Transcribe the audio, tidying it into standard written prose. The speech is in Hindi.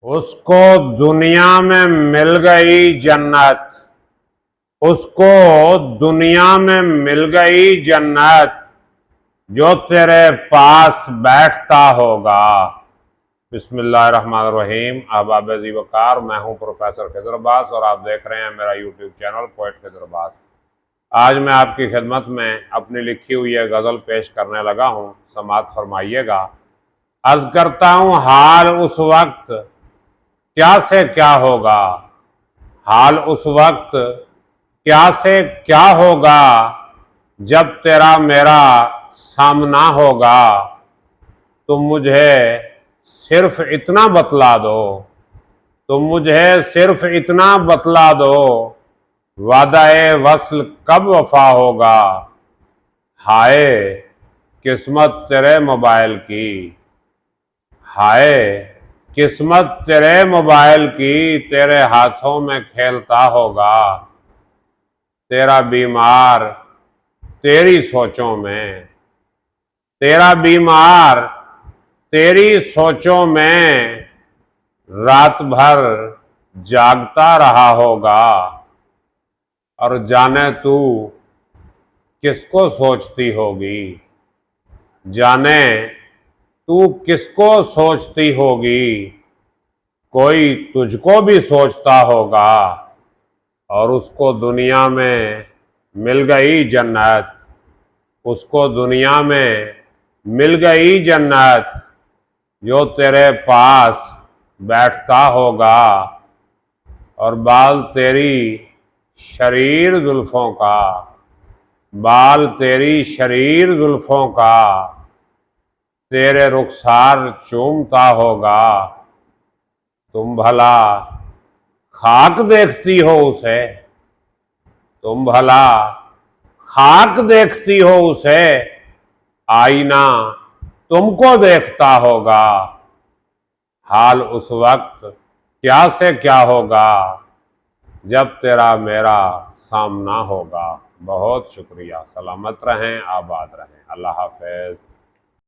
उसको दुनिया में मिल गई जन्नत, उसको दुनिया में मिल गई जन्नत जो तेरे पास बैठता होगा। बिस्मिल्लाहिर्रहमानिर्रहीम। अहबाब अज़ीज़ वक़ार, मैं हूं प्रोफेसर खिज़र अब्बास और आप देख रहे हैं मेरा YouTube channel poet Khizar Abbas. आज मैं आपकी खिदमत में अपनी लिखी हुई यह गज़ल पेश करने लगा हूं, समाअत फरमाइएगा। अर्ज़ करता हूं, हाल उस वक्त क्या से क्या होगा, हाल उस वक्त क्या से क्या होगा जब तेरा मेरा सामना होगा। तुम मुझे सिर्फ इतना बतला दो, तुम मुझे सिर्फ इतना बतला दो, वादा-ए वस्ल कब वफा होगा। हाय किस्मत तेरे मोबाइल की, हाय किस्मत तेरे मोबाइल की, तेरे हाथों में खेलता होगा। तेरा बीमार तेरी सोचों में, तेरा बीमार तेरी सोचों में रात भर जागता रहा होगा। और जाने तू किसको सोचती होगी, जाने तू किसको सोचती होगी। कोई तुझको भी सोचता होगा और उसको दुनिया में मिल गई जन्नत, उसको दुनिया में मिल गई जन्नत जो तेरे पास बैठता होगा। और बाल तेरी शरीर जुल्फों का, बाल तेरी शरीर जुल्फों का तेरे रुखसार चूमता होगा। तुम भला खाक देखती हो उसे, तुम भला खाक देखती हो उसे, आईना तुमको देखता होगा। हाल उस वक्त क्या से क्या होगा जब तेरा मेरा सामना होगा। बहुत शुक्रिया। सलामत रहें, आबाद रहें। अल्लाह हाफ़िज़।